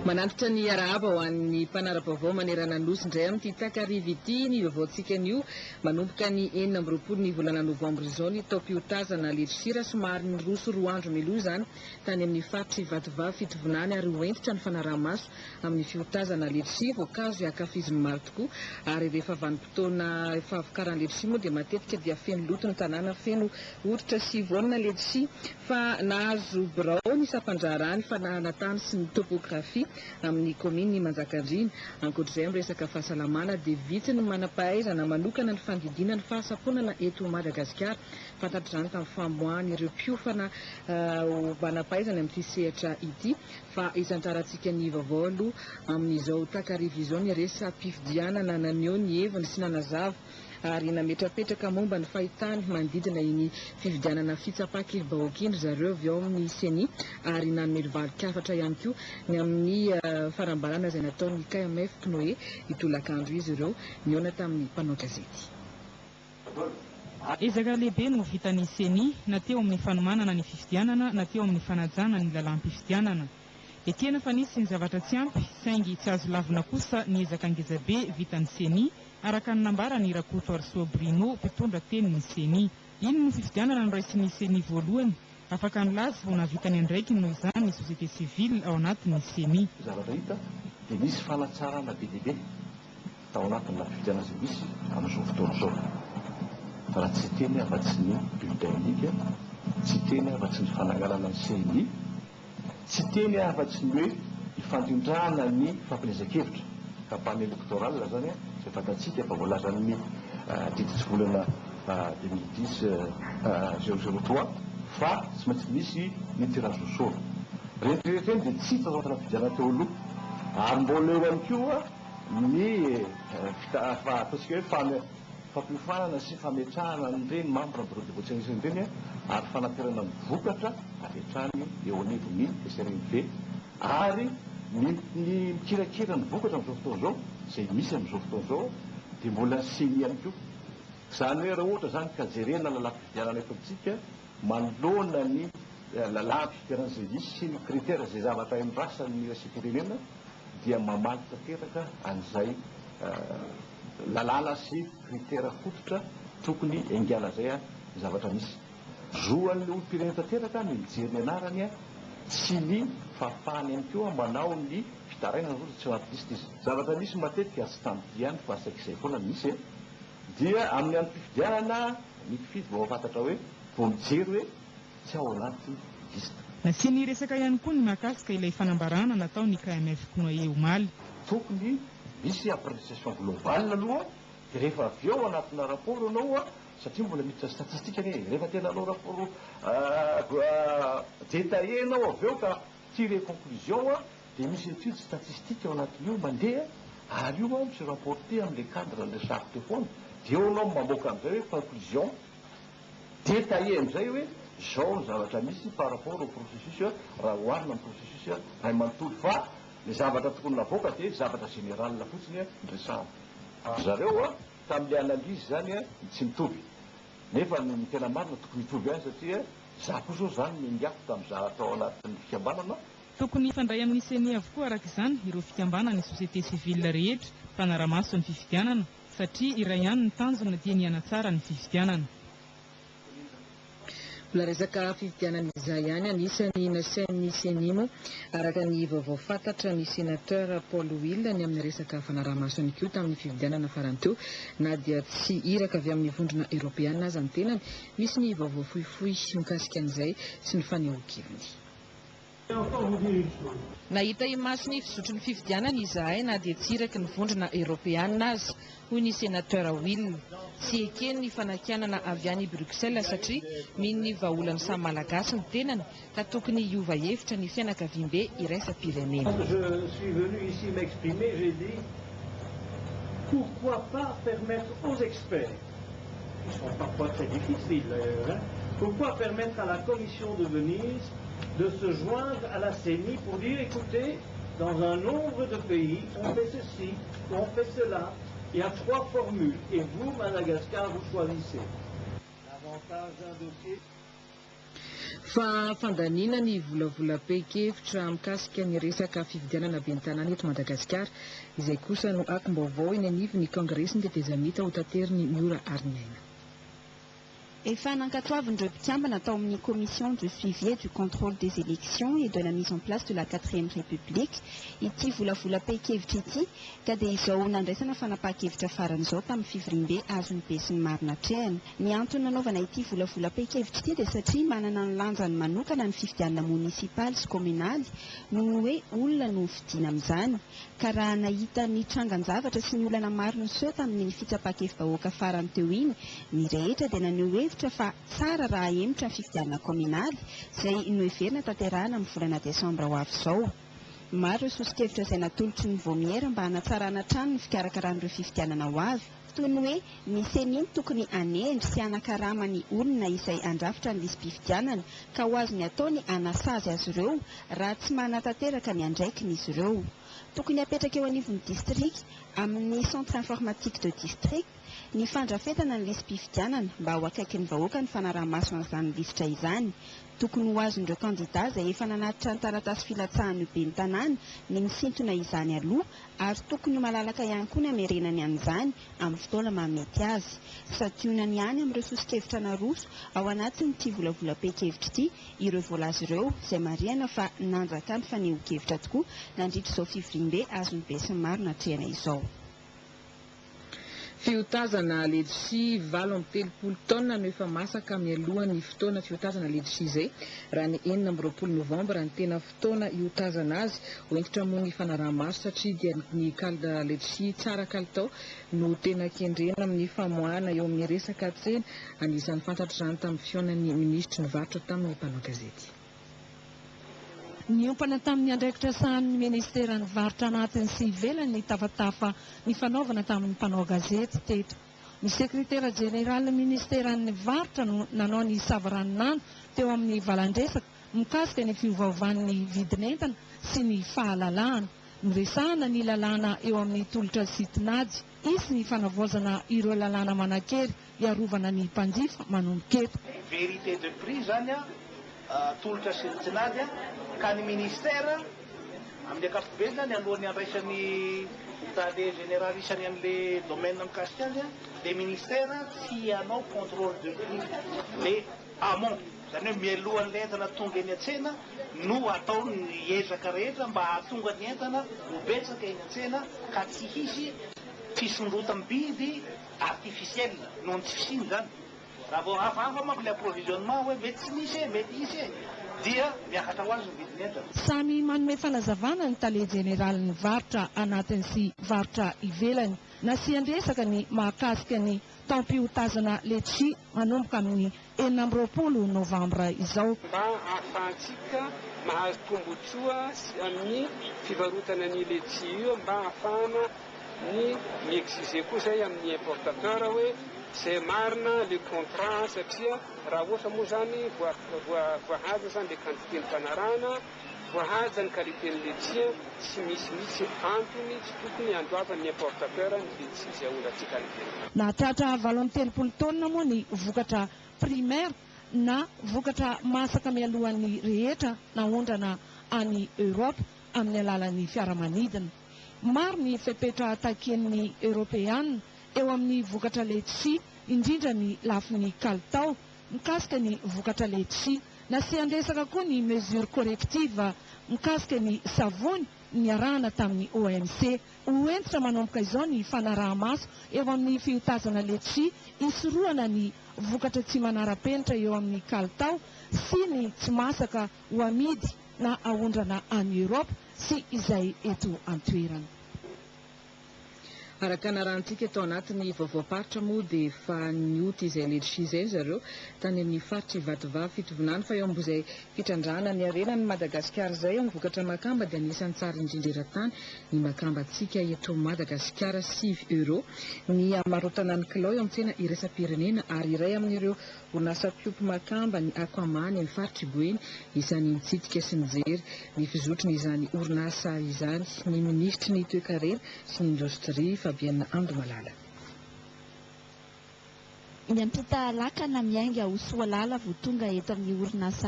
Manantitra ny arahaba ho an'ny mpanara-baovao manerana ny nosy indray amin'ity takariva ity ny vaovaontsika an'io manomboka ny 4 ny volana novambra izao ny taom-piotazana letrisira somary ny roso 2 andro miloha izany tany amin'ny faritry vatovava fitovonany ary hoentitra ny fanaraha-maso amin'ny fiotazana letrisy voankazo akafizin'ny maro tokoa ary rehefa vanim-potoana fahavokaran'ny letrisy moa dia matetika dia feno loto ny tanàna feno hoditra sy voanina letrisy fa nahazo birao ny sampandrarany fa nahanatany sy ny topografia amin'ny kominy Manjakandriana ankoatr'izay amin'ny resaka fahasalamana dia vitsy ny manam-pahaizana manokana ny fandidina ny fahasaponana eto Madagasikara fantatr' izany tamin'ny famoahan'ireo mpiofana manam-pahaizana amin'ity sehatra ity fa isantarantsika ny vaovao aloha amin'izao takariva izao ny resam-pifidianana naneo ny heviny sy nanazava ary nametrapetraka momba ny fahitany manodidina iny fifidianana fitsapakely bahoak'iny zareo avy ao amin'ny seni ary nanome valikafatra ihany koa ny amin'ny farambarana izay nataon'ny KMF Pnoe itolakandro izy ireo niona tamin'ny mpanao gazety. Ezaka lehibe no vitan'ny seni na teo amin'ny fanomanana ny fifidianana na teo amin'ny fanajana ny lalam-pifidianana. Etiana fa nisy ny zavatra tsy ampy saingy tsy azo lavina kosa ny ezaka ngezabe vitan'ny seni araka ny nambara ny Rakoto Arsoa Brino mpitondra teny ny seni. Iny ny fifidianana noraisin'ny seni voalohany afaka nilaza ho navitany andraiky noho izany ny société civile ao anatin'ny seni. Zavatra hita dia misy fanatsarana be dia be tao anatin'ny fifidianana izay misy amin'izao fotoana izao. Raha tsy teny afa-tsy ny bulletin unique, tsy teny afa-tsy ny fananganana ny seni, tsy teny afa-tsy ny hoe ifandrindrana ny fampielezan-kevitra kampany elektoral zany izay fantatsika fa voalazan'ny diditsy volana 2010-003 fa tsy maintsy misy ny tirage au sort. Rehetrarehetra dia tsy hita anatina fifidianana teo aloha ary mbola eo ihany koa ny ataontsika hoe fampiofanana sy fametrahana n'ireny membre bureau de vote ireny ary fanaterana ny vokatra ametrahany eo anivon'ny SRNV ary ny mikirakira ny vokatra amin'izao fotoana izao izay misy amin'izao fotoana izao dia mbola seni ihany koa. Izany hoe raha ohatra zany ka jerena lalam-pifidianana eto amintsika manoloana ny lalam-pifidianana izay misy sy ny critère izay zavatra endrasan'ny raisam-pirenena dia mamaly tanteraka an'izay lalàna sy critère fototra tokony engana zay zavatra misy. Zoan'ny olom-pirenena tanteraka ny mijery ny anarany sy ny fahafahany ihany koa manao ny fitarainana tsy anaty lista izy. Zavatra misy matetika tsy tamity ihany fa saik'izay foana misy dia amin'ny andro fifidianana mikifidy vao fantatra hoe vao mijery hoe tsy ao anaty lista. Nasiany resaka ihany koa ny mahakasika ilay fanambarana nataon'ny KMF Pnoe omaly. Tokony misy appréciation globale aloha dia rehefa avy eo anatina rapport anao satria mbola miditra statistika rehefa tena anao rapport détaillé anao avy eo ka tirer conclusion dia misy étude statistique ao anatin'io mandeha ary io misy rapporté amin'ilay cadre le charte teo foana dia eo anao mamoaka amin'izay hoe conclusion détaillé amin'izay hoe zao ny zavatra misy par rapport au processus raha oharina amin'ny processus ray manontolo fa ny zavatra tokony navoaka dia zavatra général fotsiny ndresahana. Zareo tamin'ilay analyse zany tsy mitovy nefa ny tena marina tokony mitovy ihany satria za koa zao zany mingiako tamin'iza atao anatin'ny fikambanana. Tokony ifandray amin'ny seni avokoa araka izany ireo fikambanana ny société civile rehetra mpanara-maso ny fifidianana satria iray ihany ny tanjona dia ny hanatsara ny fifidianana. Mbola resaka fifidianana izay ihany anisan'ny nasain'ny seni moa araka ny vaovao fantatra ny sénateur Paul Will ny amin'ny resaka fanaraha-maso ihany koa tamin'ny fifidianana farany teo na dia tsy iraka avy amin'ny vondrona eoropeana aza ny tenany misy ny vaovao fohifohy mikasika an'izay sy ny fanehoan-keviny. Nahita imaso ny fizotry ny fifidianana izahay na dia tsy iraky ny vondrona eoropeana aza hoy ny sénateur Will. Tsy ekeny ny fanakianana avy any Bruxelles satria mino ny vahaolany samy malagasy ny tenany ka tokony hiova hevitra ny fianakaviam-be iraisam-pirenena. Je suis venu ici m'exprimer, j'ai dit pourquoi pas permettre aux experts, qui sont parfois très difficiles d'ailleurs, pourquoi permettre à la commission de Venise de se joindre à la CENI pour dire écoutez, dans un nombre de pays, on fait ceci, on fait cela. Il y a 3 formules et vous, Madagascar, vous choisissez. L'avantage d'un dossier. fa fandaniana ny volavolam-pe-kevitra mikasika ny resaka fividianana ben'ny tanàna eto Madagasikara izay kosa no akom-baovao eny anivo ny kongresin'ny tetezamita ho tateriny miora Arinaina. Efa nankatoavin'ireo mpikambana tao amin'ny commission de suivi et du contrôle des élections et de la mise en place de la 4e république ity volavolam-pe-kevitra ity ka dia izao nandraisana fanapahan-kevitra faran'izao tamin'ny fivoriam-be azony be sy ny marina trehana. Ny antony nanaovana ity volavolam-pe-kevitra ity dia satria manana ny lanjany manokana ny fifidianana munisipaly sy kominaly noho hoe olona no fidiana amin'izany ka raha nahita ny trangan-javatra sy ny olana maro ny seo tamin'ny fitsapan-kevim-bahoaka farany teo iny ny rehetra dia naneho hevitra fa tsara raha emitra ny fifidianana kominaly izay noheverina tanterahana amin'ny volana desambra ho avy izao. Maro ireo sosokevitra izay natolotry ny vomiera mba hanatsarana trano ny fikarakarana ireo fifidianana ho avy toy ny hoe ny seniny tokony hanendry sy hanakarama ny olona izay andrafitra ny lisam-pifidianana ka ho azony ataony hanasazy azy ireo raha tsy manatanteraka ny andraikiny izy ireo. Tokony apetraka eo anivon'ny district amin'ny centre informatique de district ny fandrafetana ny lisam-pifidianana mba ho akaiky ny vahoaka ny fanaraha-maso an'izany lisitra izany. Tokony ho azon'ireo kandida izay efa nanatitra ny taratasy filatsahany be ny tanàna ny misintona izany aloha ary tokony malalaka ihany koa ny hamerenany an'izany amin'ny fotoana mahamety azy. Sationany ihany amin'ireo sosokevitra naroso ao anatin'ity volavolam-pe-kevitra ity ireo voalazy ireo izay marihana fa nanjaka ny faneho-kevitra tokoa nandritra izao fivoriam-be azony be sy ny maro natrehana izao. Fiotazana letisia 7.30 taona no efa masaka mialohan'ny fotoana fiotazana letisia izay raha ny 4 novambra ny tena fotoana iotazana azy hoentitra moa ny fanaraha-maso satria dia ny kalda letisia tsara kalitao no tena kendrena amin'ny famoahana eo amin'ny resaka tsena anisan'ny fantatro izany tamin'ny fionan'ny ministry nivarotra tamin'ny mpanao gazety. Niompana tamin'ny andraikitra sahan'ny ministera ny varotra anatiny sy ivelany ny tafatafa ny fanaovana tamin'ny mpanao gazety teto. Ny sekretera jeneraly ministeran'ny varotra no nanao ny savaranonano teo amin'ny valandresaka mikasika ny fiovaovan'ny vidinentana sy ny fahalalahana. Niresahana ny lalàna eo amin'ny tolotra Sitinady isy ny fanavaozana ireo lalàna manakery iarovana ny mpanjifa manomboketo. Vérité de prix zany tolotra Sitinady ka ny ministera amin'ny ankapobeny zany alohan'ny andraisan'ny tale général isany amin'le domaine mikasika azy le ministera tsy hanao contrôle de prix le amont zany hoe mialohan'ny entana tonga eny an-tsena no atao ny ezaka rehetra mba hahatonga ny entana ho betsaka eny an-tsena ka tsy hisy fisondrotam-bidy artificiel noho ny tsy fisiny zany raha vao hafahafa manko le approvisionnement hoe mety tsy misy mety isy dia miakatra ho azy ny vidin'entana. Samy manome fanazavana ny tale jeneraly varotra anatiny sy varotra ivelany. Nasian-dresaka ny mahakasika ny taom-piotazana letisia manomboka amin'ny 20 novambra izao. Mba ahafahantsika mahazo tombotsoa amin'ny fivarotana ny letisia io mba ahafahana ny miexige koa zay amin'ny importateur hoe c'est marina le contrat satria raha ohatra moa zany voahaja zany le quantité ny fanarahana voahaja ny qualité ny letisia tsy misy antony tsy tokony andoavan'ny importateur ny letisia izay ahondratsika ny tena. Nahatratra 7.30 taona moa ny vokatra primaire na vokatra masaka mialohan'ny rehetra naondrana any Europe amin'ny alalan'ny fiaramanidina. Maro ny fepetra taken'ny Europeana eo amin'ny vokatra letisia indrindra ny lafin'ny kalitao mikasika ny vokatra letisia. Nasian-dresaka koa ny mesure corrective mikasika ny savony niarahana tamin'ny OMC. Hoentitra manomboka izao ny fanaraha-maso eo amin'ny fiotazana letisia isorohana ny vokatra tsy manara-penitra eo amin'ny kalitao sy ny tsy masaka ho amidy na ahondrana any Europe sy izay eto an-toerana. Araka narantsika eto anatin'ny vaovaoparitra moa dia efa nioty izay letisia izay zareo tany amin'ny faritra Ivatovava fitovinany fa eo ambozay fitrandrana ny arenan'ny Madagasikara izay amin'ny vokatra makamba dia anisan'ny tsara indrindra eran-tany ny makambatsika eto Madagasikara 7 euro ny amarotana ny kilao eo amin'ny tsena iraisam-pirenena ary iray amin'ireo orinasa mpiompy makamba ny Akwamany amin'ny faritra Iboeny isan'ny mitsidika sy mijery ny fizotrony izany orinasa izany ny ministry ny toe-karena sy ny indostria Fabiana Andomalala. Nyampita lakana miainga ho soalala vao tonga eto amin'ny orinasa